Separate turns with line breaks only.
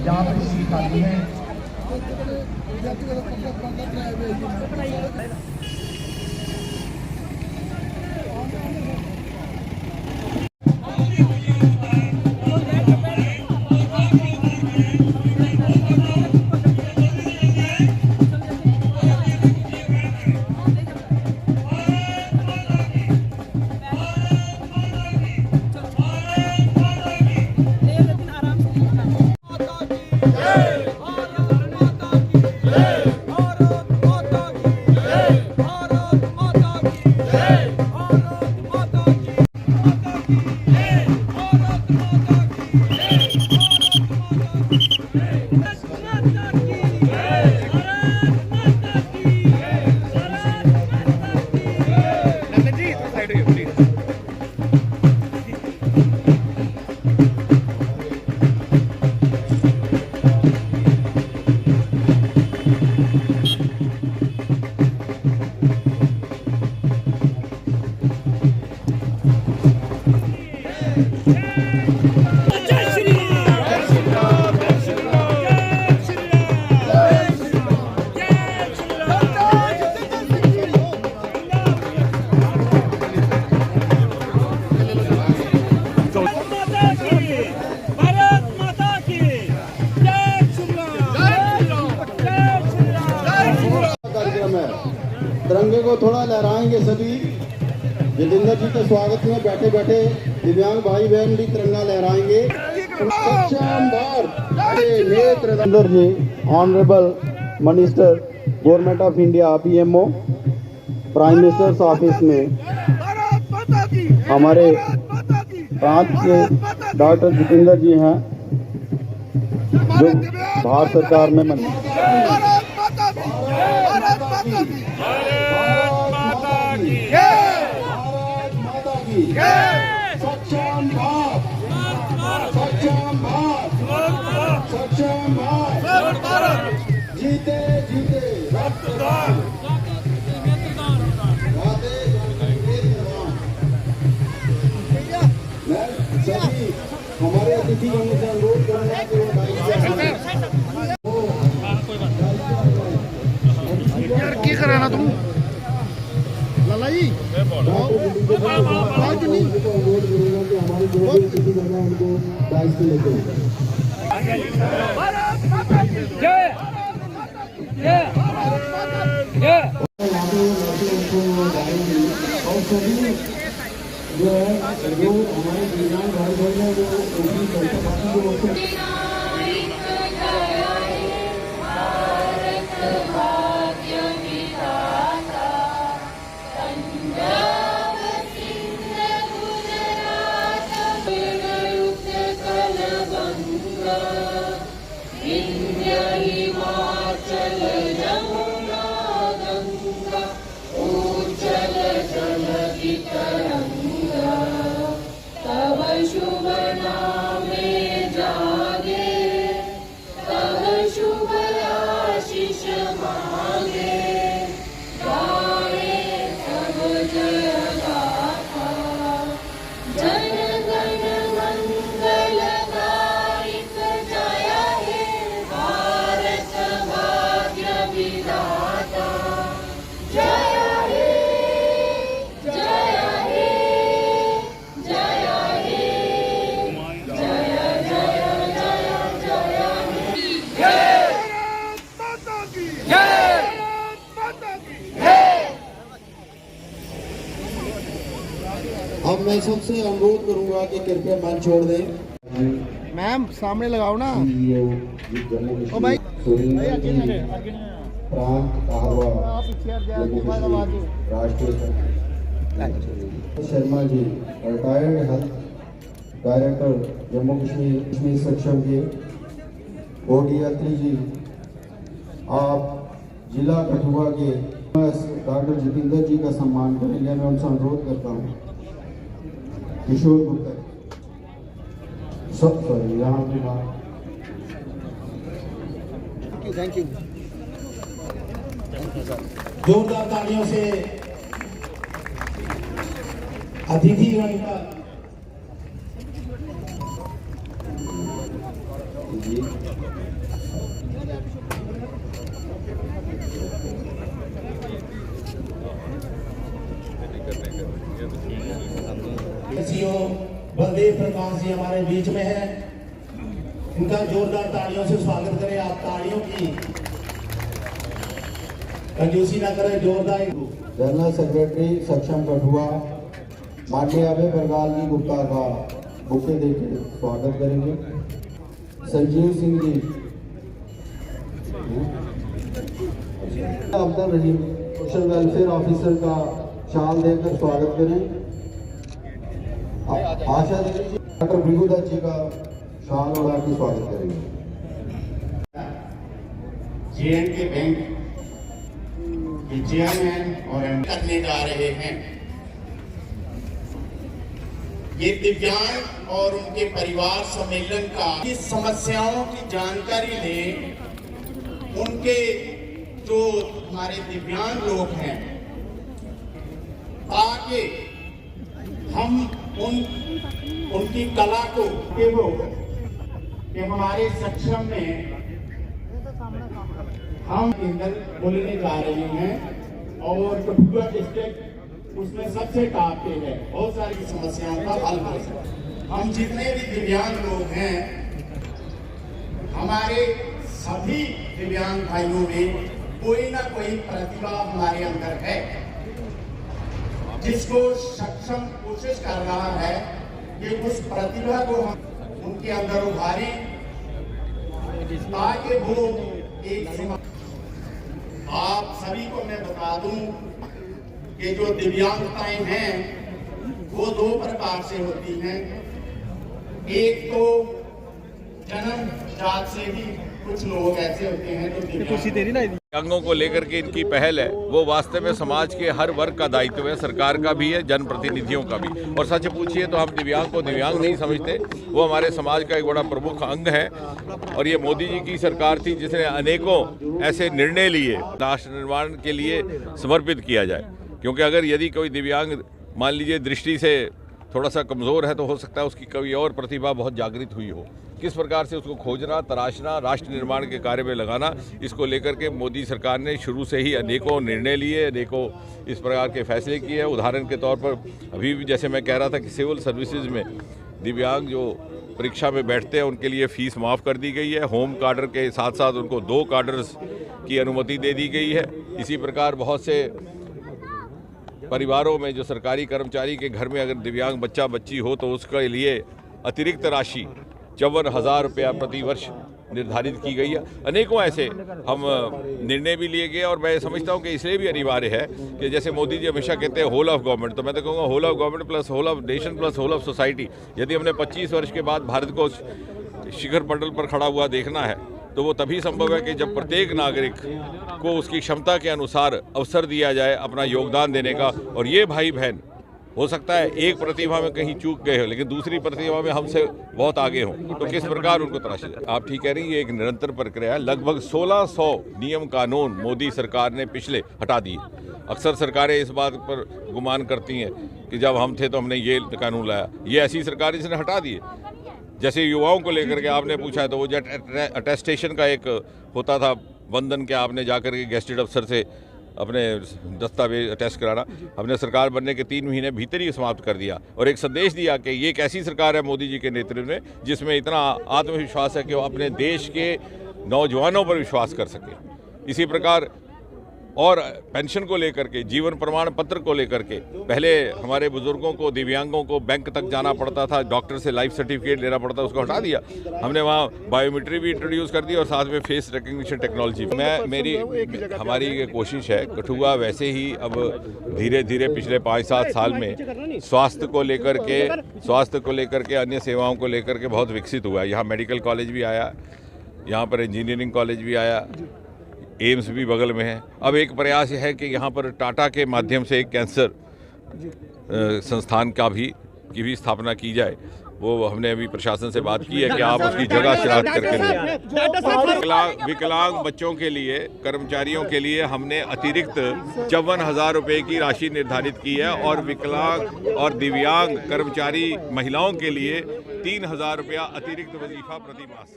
जहाँ पर सीट आती है।
तिरंगे को थोड़ा लहराएंगे सभी। जितेंद्र जी के स्वागत में बैठे बैठे दिव्यांग भाई बहन भी तिरंगा लहराएंगे। Jitendra ji honourable minister government of India PMO prime minister's office में हमारे प्रांत के डॉक्टर जितेंद्र जी हैं जो भारत सरकार में जीते जीते मैं सभी हमारे अतिथि से अनुरोध करूंगा कि
यार क्या कराना तुम लाला जी
जो है जो हमारे दिव्यांग भाई बहन है वो अब मैं सबसे अनुरोध करूंगा कि कृपया मंच छोड़ दें।
मैम सामने लगाओ ना
ओ
भाई
प्रांत राष्ट्रीय Sharma ji retired health director Jammu Kashmir section के OD जी, आप जिला कठुआ के डॉक्टर जितेंद्र जी का सम्मान करेंगे। मैं उनसे अनुरोध करता हूँ। किशोर गुप्ता सब सॉरी यहाँ पे
थैंक यू
जोरदार तालियों से अतिथिगण का सीओ बलदेव प्रकाश जी हमारे बीच में है, इनका जोरदार तालियों से स्वागत करें। आप तालियों की कंजूसी ना करें, जोरदार।
जनरल सेक्रेटरी सक्षम कठुआ माननीय अभय बरगाल जी गुप्ता का बुके देकर स्वागत करेंगे। संजीव सिंह जी, अब्दुल रहीम सोशल वेलफेयर ऑफिसर का शाल देकर स्वागत करें। आशा देवी जी डॉक्टर भृगुदत्त जी का शाल उड़ा के स्वागत करेंगे।
जेएनके बैंक के चेयरमैन और एमडी करने जा रहे हैं। ये दिव्यांग और उनके परिवार सम्मेलन का इस समस्याओं की जानकारी लें। उनके जो हमारे दिव्यांग लोग हैं, ताकि हम उनकी कला को कि हमारे सक्षम में हम इंदल बोलने जा रहे हैं और कठुआ डिस्ट्रिक्ट उसमें सबसे टॉप पे है। बहुत सारी समस्याओं का हल हो सकता। हम जितने भी दिव्यांग लोग हैं, हमारे सभी दिव्यांग भाइयों में कोई ना कोई प्रतिभा हमारे अंदर है, जिसको सक्षम कोशिश कर रहा है कि उस प्रतिभा को हम उनके अंदर उभारें, ताकि वो एक आप सभी को मैं बता दूं कि जो दिव्यांगताएं हैं वो दो प्रकार से होती हैं। एक तो जन्म जात से भी कुछ लोग ऐसे होते हैं जो
दिव्यांगों को लेकर के इनकी पहल है, वो वास्तव में समाज के हर वर्ग का दायित्व है, सरकार का भी है, जनप्रतिनिधियों का भी। और सच पूछिए तो हम दिव्यांग को दिव्यांग नहीं समझते, वो हमारे समाज का एक बड़ा प्रमुख अंग है। और ये मोदी जी की सरकार थी जिसने अनेकों ऐसे निर्णय लिए राष्ट्र निर्माण के लिए समर्पित किया जाए। क्योंकि अगर यदि कोई दिव्यांग मान लीजिए दृष्टि से थोड़ा सा कमज़ोर है, तो हो सकता है उसकी कोई और प्रतिभा बहुत जागृत हुई हो। किस प्रकार से उसको खोजना, तराशना, राष्ट्र निर्माण के कार्य में लगाना, इसको लेकर के मोदी सरकार ने शुरू से ही अनेकों निर्णय लिए, अनेकों इस प्रकार के फैसले किए हैं। उदाहरण के तौर पर अभी भी जैसे मैं कह रहा था कि सिविल सर्विसेज में दिव्यांग जो परीक्षा में बैठते हैं उनके लिए फ़ीस माफ़ कर दी गई है। होम कार्डर के साथ साथ उनको 2 कार्डर्स की अनुमति दे दी गई है। इसी प्रकार बहुत से परिवारों में जो सरकारी कर्मचारी के घर में अगर दिव्यांग बच्चा बच्ची हो तो उसके लिए अतिरिक्त राशि 54,000 रुपया प्रति वर्ष निर्धारित की गई है। अनेकों ऐसे हम निर्णय भी लिए गए। और मैं समझता हूं कि इसलिए भी अनिवार्य है कि जैसे मोदी जी हमेशा कहते हैं होल ऑफ गवर्नमेंट, तो मैं तो कहूँगा whole of government plus whole of nation plus whole of society. यदि हमने 25 वर्ष के बाद भारत को शिखर पटल पर खड़ा हुआ देखना है तो वो तभी संभव है कि जब प्रत्येक नागरिक को उसकी क्षमता के अनुसार अवसर दिया जाए अपना योगदान देने का। और ये भाई बहन हो सकता है एक प्रतिभा में कहीं चूक गए हो, लेकिन दूसरी प्रतिभा में हमसे बहुत आगे हों, तो किस प्रकार उनको तराशा जाए। आप ठीक कह रही हैं, ये एक निरंतर प्रक्रिया है। लगभग 1600 नियम कानून मोदी सरकार ने पिछले हटा दिए। अक्सर सरकारें इस बात पर गुमान करती हैं कि जब हम थे तो हमने ये कानून लाया। ये ऐसी सरकार जिसने हटा दिए। जैसे युवाओं को लेकर के आपने पूछा है, तो वो जो अटेस्टेशन का एक होता था बंधन के, आपने जाकर के गेस्टेड अफसर से अपने दस्तावेज अटेस्ट कराना, हमने सरकार बनने के 3 महीने भीतर ही समाप्त कर दिया। और एक संदेश दिया कि ये एक ऐसी सरकार है मोदी जी के नेतृत्व में जिसमें इतना आत्मविश्वास है कि वो अपने देश के नौजवानों पर विश्वास कर सके। इसी प्रकार और पेंशन को लेकर के, जीवन प्रमाण पत्र को लेकर के, पहले हमारे बुजुर्गों को, दिव्यांगों को बैंक तक जाना पड़ता था, डॉक्टर से लाइफ सर्टिफिकेट लेना पड़ता, उसको हटा दिया। हमने वहाँ बायोमेट्री भी इंट्रोड्यूस कर दी और साथ में फेस रिकग्निशन टेक्नोलॉजी। हमारी ये कोशिश है, कठुआ वैसे ही अब धीरे धीरे पिछले 5-7 साल में स्वास्थ्य को लेकर के अन्य सेवाओं को लेकर के बहुत विकसित हुआ है। यहाँ मेडिकल कॉलेज भी आया, यहाँ पर इंजीनियरिंग कॉलेज भी आया, एम्स भी बगल में है। अब एक प्रयास है कि यहाँ पर टाटा के माध्यम से एक कैंसर संस्थान की भी स्थापना की जाए। वो हमने अभी प्रशासन से बात की है कि आप उसकी जगह शिरात करके दें। विकलांग बच्चों के लिए, कर्मचारियों के लिए हमने अतिरिक्त 54,000 रुपये की राशि निर्धारित की है और विकलांग और दिव्यांग कर्मचारी महिलाओं के लिए 3,000 रुपया अतिरिक्त वजीफा प्रति मास।